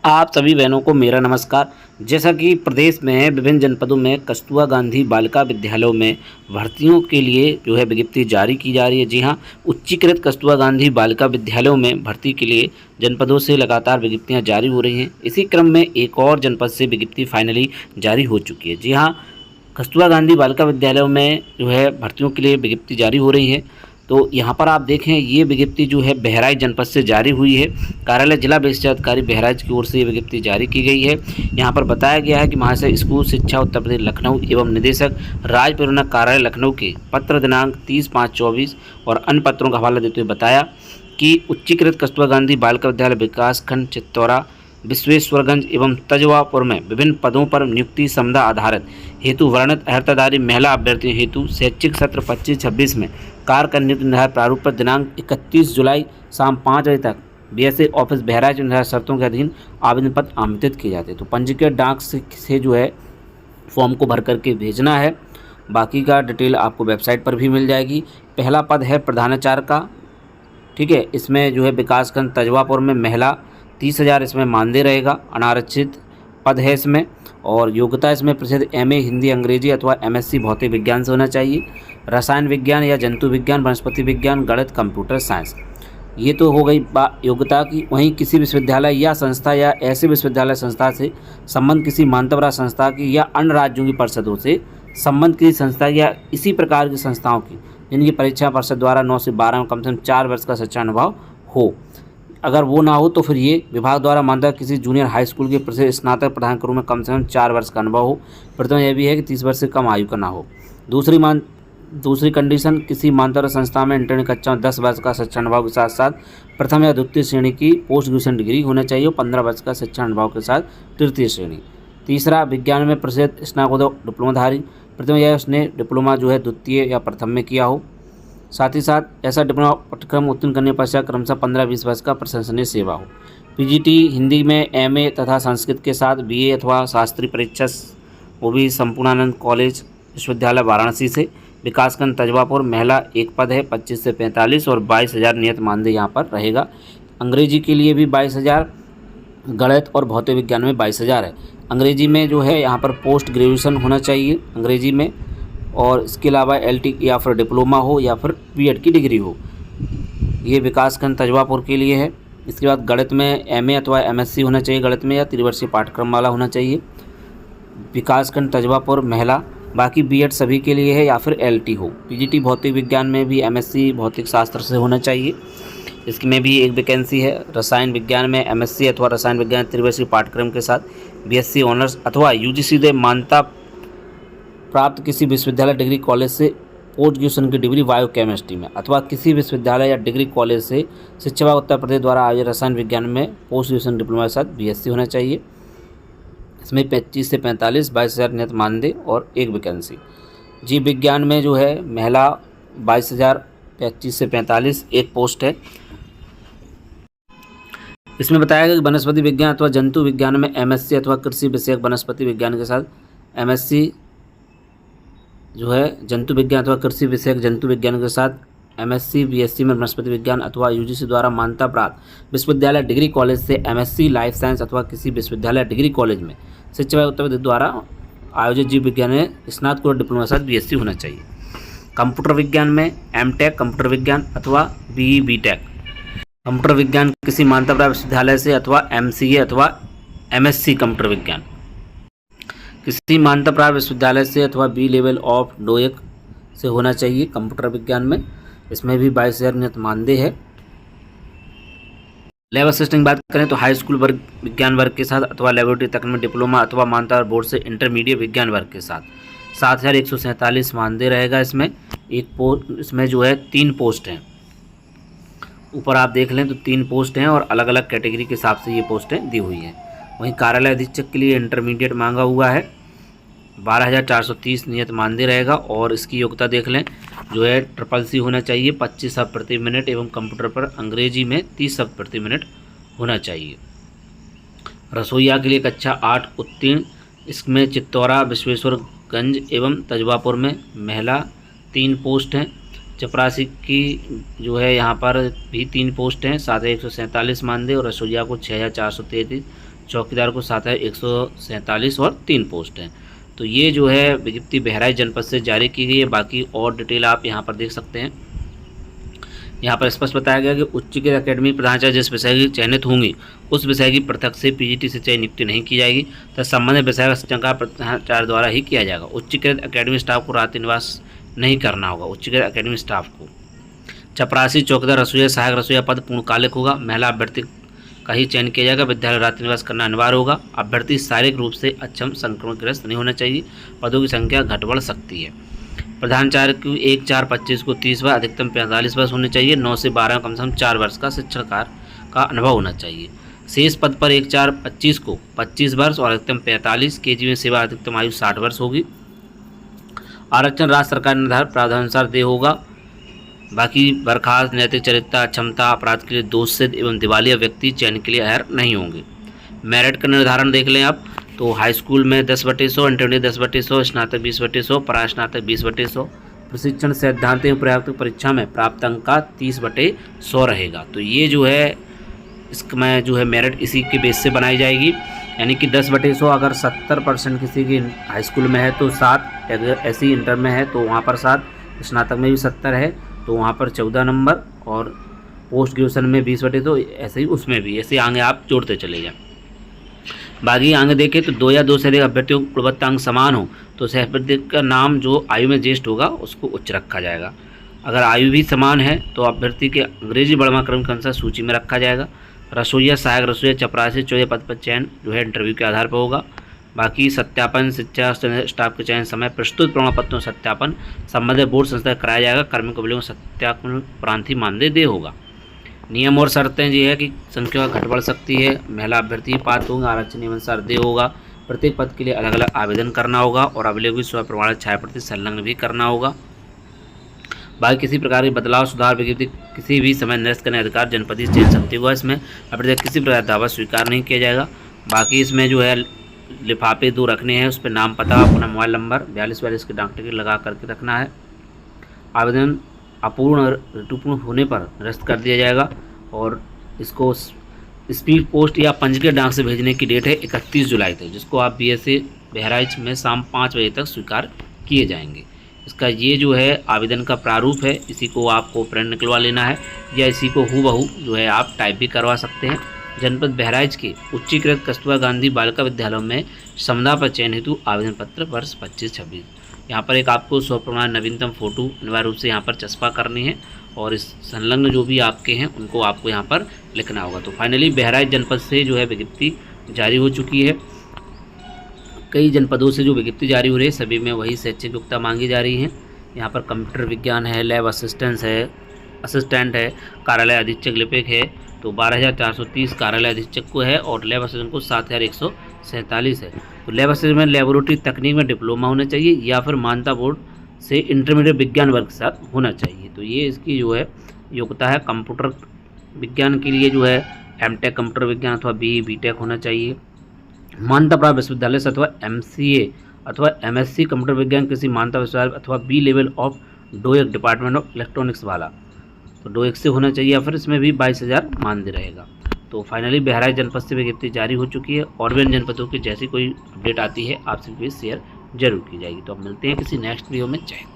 आप सभी बहनों को मेरा नमस्कार। जैसा कि प्रदेश में विभिन्न जनपदों में कस्तूरबा गांधी बालिका विद्यालयों में भर्तियों के लिए जो है विज्ञप्ति जारी की जा रही है। जी हाँ, उच्चीकृत कस्तूरबा गांधी बालिका विद्यालयों में भर्ती के लिए जनपदों से लगातार विज्ञप्तियां जारी हो रही हैं। इसी क्रम में एक और जनपद से विज्ञप्ति फाइनली जारी हो चुकी है। जी हाँ, कस्तूरबा गांधी बालिका विद्यालयों में जो है भर्तियों के लिए विज्ञप्ति जारी हो रही है। तो यहाँ पर आप देखें, ये विज्ञप्ति जो है बहराइच जनपद से जारी हुई है। कार्यालय जिला विशिष्ट अधिकारी बहराइच की ओर से ये विज्ञप्ति जारी की गई है। यहाँ पर बताया गया है कि महाशय स्कूल शिक्षा उत्तर प्रदेश लखनऊ एवं निदेशक राज्य परियोजना कार्यालय लखनऊ के पत्र दिनांक 30/5/24 और अन्य पत्रों का हवाला देते हुए बताया कि उच्चीकृत कस्तूरबा गांधी बालिका विद्यालय विकासखंड चित्तौरा, विश्वेश्वरगंज एवं तजवापुर में विभिन्न पदों पर नियुक्ति संविदा आधारित हेतु वर्णित अर्हताधारी महिला अभ्यर्थियों हेतु शैक्षिक सत्र 25-26 में कार्य करने निर्धारित प्रारूप पर दिनांक 31 जुलाई शाम 5 बजे तक बीएसए ऑफिस बहराइच में निर्धारित शर्तों के अधीन आवेदन पत्र आमंत्रित किए जाते हैं। तो पंजीकृत डाक से जो है फॉर्म को भर करके भेजना है। बाकी का डिटेल आपको वेबसाइट पर भी मिल जाएगी। पहला पद है प्रधानाचार्य का, ठीक है। इसमें जो है विकासखंड तजवापुर में महिला 30,000 इसमें मानदेय रहेगा, अनारक्षित पद है इसमें। और योग्यता इसमें प्रसिद्ध एमए हिंदी अंग्रेजी अथवा एमएससी भौतिक विज्ञान से होना चाहिए। रसायन विज्ञान या जंतु विज्ञान, वनस्पति विज्ञान, गणित, कंप्यूटर साइंस, ये तो हो गई योग्यता की। वहीं किसी विश्वविद्यालय या संस्था या ऐसे विश्वविद्यालय संस्था से संबंध किसी मान्यता संस्था की या अन्य राज्यों की परिषदों से संबंध किसी संस्था या इसी प्रकार की संस्थाओं की जिनकी परीक्षा परिषद द्वारा 9 से 12 में कम से कम 4 वर्ष का शिक्षा अनुभव हो। अगर वो ना हो तो फिर ये विभाग द्वारा मान्यता किसी जूनियर हाई स्कूल के प्रसिद्ध स्नातक प्रदान करूँ में कम से कम 4 वर्ष का अनुभव हो। प्रथम यह भी है कि 30 वर्ष से कम आयु का ना हो। दूसरी कंडीशन, किसी मान्यता संस्था में इंटरमीडिएट कक्षा में 10 वर्ष का शिक्षा अनुभव के साथ साथ प्रथम या द्वितीय श्रेणी की पोस्ट ग्रेजुएशन डिग्री होना चाहिए और 15 वर्ष का शिक्षा अनुभव के साथ तृतीय श्रेणी। तीसरा, विज्ञान में प्रसिद्ध स्नातकोत्तर डिप्लोमाधारी, प्रथम या उसने डिप्लोमा जो है द्वितीय या प्रथम में किया हो। साथ ही साथ ऐसा डिप्लोमा पाठ्यक्रम उत्तीर्ण करने पश्चात क्रमशः 15-20 वर्ष का प्रशंसनीय सेवा हो। पीजीटी हिंदी में एमए तथा संस्कृत के साथ बीए अथवा शास्त्री परीक्षा, वो भी संपूर्णानंद कॉलेज विश्वविद्यालय वाराणसी से। विकासखंड तजवापुर, महिला एक पद है 25 से 45 और 22,000 नियत मानदेय यहाँ पर रहेगा। अंग्रेजी के लिए भी 22,000, गणित और भौतिक विज्ञान में 22,000 है। अंग्रेजी में जो है यहाँ पर पोस्ट ग्रेजुएशन होना चाहिए अंग्रेजी में, और इसके अलावा एलटी या फिर डिप्लोमा हो या फिर बीएड की डिग्री हो। ये विकासखंड तजवापुर के लिए है। इसके बाद गणित में एमए अथवा एमएससी होना चाहिए गणित में, या त्रिवर्षीय पाठ्यक्रम वाला होना चाहिए। विकासखंड तजवापुर महिला, बाकी बीएड सभी के लिए है या फिर एलटी हो। पीजीटी भौतिक विज्ञान में भी एमएससी भौतिक शास्त्र से होना चाहिए। इसमें भी एक वैकेंसी है। रसायन विज्ञान में एमएससी अथवा रसायन विज्ञान त्रिवर्षीय पाठ्यक्रम के साथ बीएससी ऑनर्स अथवा यूजीसी से मान्यता प्राप्त किसी विश्वविद्यालय डिग्री कॉलेज से पोस्ट ग्रेजुएशन की डिग्री बायोकेमिस्ट्री में, अथवा किसी विश्वविद्यालय या डिग्री कॉलेज से शिक्षा विभाग उत्तर प्रदेश द्वारा आयोजित रसायन विज्ञान में पोस्ट ग्रेजुएशन डिप्लोमा के साथ बीएससी होना चाहिए। इसमें 25 से 45, 22,000 नियत मानदेय और एक वैकेंसी। जीव विज्ञान में जो है महिला 22,000, 25 से 45 एक पोस्ट है। इसमें बताया गया कि वनस्पति विज्ञान अथवा जंतु विज्ञान में एमएससी अथवा कृषि विषयक वनस्पति विज्ञान के साथ एमएससी जो है जंतु विज्ञान अथवा कृषि विषयक जंतु विज्ञान के साथ एमएससी बीएससी में वनस्पति विज्ञान अथवा यूजीसी द्वारा मान्यता प्राप्त विश्वविद्यालय डिग्री कॉलेज से एमएससी लाइफ साइंस अथवा किसी विश्वविद्यालय डिग्री कॉलेज में शिक्षा विभाग उत्तर प्रदेश द्वारा आयोजित जीव विज्ञान में स्नातकोत्तर डिप्लोमा के साथ बीएससी होना चाहिए। कंप्यूटर विज्ञान में एमटेक कंप्यूटर विज्ञान अथवा बीई बीटेक। कंप्यूटर विज्ञान किसी मान्यता प्राप्त विश्वविद्यालय से अथवा एमसीए अथवा एमएससी कंप्यूटर विज्ञान किसी मान्यता प्राप्त विश्वविद्यालय से अथवा बी लेवल ऑफ डोएक से होना चाहिए कंप्यूटर विज्ञान में। इसमें भी 22,000 नियत मानदेय है। लैब असिस्टेंट की बात करें तो हाई स्कूल वर्ग विज्ञान वर्ग के साथ अथवा लेबोरेटरी तकनीक में डिप्लोमा अथवा मान्यता बोर्ड से इंटरमीडिएट विज्ञान वर्ग के साथ 7,147 मानदेय रहेगा। इसमें जो है 3 पोस्ट हैं। ऊपर आप देख लें तो 3 पोस्ट हैं और अलग अलग कैटेगरी के हिसाब से ये पोस्टें दी हुई हैं। वहीं कार्यालय अधीक्षक के लिए इंटरमीडिएट मांगा हुआ है, 12,430 नियत मानदेय रहेगा। और इसकी योग्यता देख लें, जो है CCC होना चाहिए, 25 शब्द प्रति मिनट एवं कंप्यूटर पर अंग्रेजी में 30 शब्द प्रति मिनट होना चाहिए। रसोईया के लिए कक्षा 8 उत्तीर्ण। इसमें चित्तौरा, विश्वेश्वरगंज एवं तजवापुर में महिला 3 पोस्ट हैं। चपरासी की जो है यहाँ पर भी 3 पोस्ट हैं, 7,147 मानदेय और रसोईया को 6,433 चौकीदार को 7,147 और 3 पोस्ट हैं। तो ये जो है विज्ञप्ति बहराइच जनपद से जारी की गई है। बाकी और डिटेल आप यहाँ पर देख सकते हैं। यहाँ पर स्पष्ट बताया गया कि उच्चीकृत अकेडमी प्रधानाचार्य जिस विषय की चयनित होंगी उस विषय की पृथक से पीजीटी से चयन नियुक्ति नहीं की जाएगी तथा संबंधित विषय का संचालन प्रधानाचार्य द्वारा ही किया जाएगा। उच्चीकृत अकेडमी स्टाफ को रात्रि निवास नहीं करना होगा। उच्चीकृत अकेडमी स्टाफ को चपरासी, चौकीदार, रसोईया, सहायक रसोईया पद पूर्णकालिक होगा। महिला अभ्यर्थी का ही चयन किया जाएगा। विद्यालय रात्रि निवास करना अनिवार्य होगा। अभ्यर्थी शारीरिक रूप से अक्षम, संक्रमणग्रस्त नहीं होना चाहिए। पदों की संख्या घट बढ़ सकती है। प्रधानाचार्य की 1/4/25 को 30 वर्ष, अधिकतम 45 वर्ष होने चाहिए। 9 से 12 कम से कम 4 वर्ष का शिक्षण कार्य का अनुभव होना चाहिए। शेष पद पर 1/4/25 को 25 वर्ष और अधिकतम 45 केजी में सेवा, अधिकतम आयु 60 वर्ष होगी। आरक्षण राज्य सरकार निर्धारित प्रावधानानुसार देय होगा। बाकी बर्खास्त, नैतिक चरित्रता, क्षमता, अपराध के लिए दोषसिद्ध एवं दिवालिया व्यक्ति चयन के लिए अर्ह नहीं होंगे। मेरिट का निर्धारण देख लें आप, तो हाई स्कूल में 10/100, इंटरमीडिएट 10/100, स्नातक 20/100, परास्नातक 20/100। प्रशिक्षण सैद्धांतिक एवं प्रायोगिक परीक्षा में प्राप्त अंक का 30/100 रहेगा। तो ये जो है इसमें जो है मेरिट इसी के बेस से बनाई जाएगी। यानी कि 10/100 अगर 70% किसी की हाई स्कूल में है तो 7, अगर ऐसी इंटर में है तो वहाँ पर 7, स्नातक में भी 70 है तो वहाँ पर 14 नंबर, और पोस्ट ग्रेजुएशन में 20/100, ऐसे ही उसमें भी, ऐसे आगे आप जोड़ते चले जाएं। बाकी आगे देखें तो 2 या 2 से अधिक अभ्यर्थियों को गुणवत्ता अंक समान हो तो उस अभ्यर्थी का नाम जो आयु में ज्येष्ठ होगा उसको उच्च रखा जाएगा। अगर आयु भी समान है तो अभ्यर्थी के अंग्रेजी बढ़वा क्रम के अनुसार सूची में रखा जाएगा। रसोईया, सहायक रसोईया, चपरासी, चौथे पद पर चयन जो है इंटरव्यू के आधार पर होगा। बाकी सत्यापन, शिक्षा स्टाफ के चयन समय प्रस्तुत प्रमाण पत्रों सत्यापन संबंधित बोर्ड संस्था कराया जाएगा। कर्मियों को बिलों सत्यापन उपरांत ही मानदेय देय होगा। नियम और शर्तें ये है कि संख्या घट बढ़ सकती है। महिला अभ्यर्थी पात्र होंगे, आरक्षण नियम अनुसार देय होगा। प्रत्येक पद के लिए अलग अलग आवेदन करना होगा और अभिलेख भी स्व प्रमाणित 6% संलग्न भी करना होगा। बाकी किसी प्रकार के बदलाव, सुधार, विज्ञप्ति किसी भी समय निरस्त करने अधिकार जनपदीय चयन समिति को, इसमें अभ्यर्थी किसी प्रकार दावा स्वीकार नहीं किया जाएगा। बाकी इसमें जो है लिफाफे 2 रखने हैं, उस पर नाम, पता, अपना मोबाइल नंबर 4242 के डाक टिकट लगा करके रखना है। आवेदन अपूर्ण ऋतुपूर्ण होने पर निरस्त कर दिया जाएगा और इसको स्पीड पोस्ट या पंजीकृत डाक से भेजने की डेट है 31 जुलाई तक, जिसको आप BSA बहराइच में शाम 5 बजे तक स्वीकार किए जाएंगे। इसका ये जो है आवेदन का प्रारूप है, इसी को आपको प्रिंट निकलवा लेना है या इसी को हूबहू जो है आप टाइप भी करवा सकते हैं। जनपद बहराइच के उच्चीकृत कस्तूरबा गांधी बालिका विद्यालयों में समदा पर चयन हेतु आवेदन पत्र वर्ष 25-26। यहाँ पर एक आपको स्वप्रमाण नवीनतम फ़ोटो अनिवार्य रूप से यहाँ पर चस्पा करनी है और इस संलग्न जो भी आपके हैं उनको आपको यहाँ पर लिखना होगा। तो फाइनली बहराइच जनपद से जो है विज्ञप्ति जारी हो चुकी है। कई जनपदों से जो विज्ञप्ति जारी हो रही है सभी में वही शैक्षिक योग्यता मांगी जा रही है। यहाँ पर कंप्यूटर विज्ञान है, लैब असिस्टेंट है, कार्यालय अधीक्षक लिपिक है तो 12,430 कार्यालय अधीक्षक को है और लैब असिस्टेंट को 7,147 है। तो लैब असिस्टेंट में लेबोरेटरी तकनीक में डिप्लोमा होना चाहिए या फिर मान्यता बोर्ड से इंटरमीडिएट विज्ञान वर्ग के साथ होना चाहिए। तो ये इसकी जो है योग्यता है। कंप्यूटर विज्ञान के लिए जो है M.Tech कंप्यूटर विज्ञान अथवा BE B.Tech होना चाहिए। मान्यता प्राप्त विश्वविद्यालय से अथवा MCA अथवा MSc कंप्यूटर विज्ञान किसी मान्यता विश्वविद्यालय अथवा B level of DOEC department of electronics वाला, तो DOEC से होना चाहिए या फिर इसमें भी 22,000 मानदेय रहेगा। तो फाइनली बहराइच जनपद से विज्ञप्ति जारी हो चुकी है और भी जनपदों की जैसी कोई अपडेट आती है आपसे भी शेयर जरूर की जाएगी। तो अब मिलते हैं किसी नेक्स्ट वीडियो में। जय हिंद।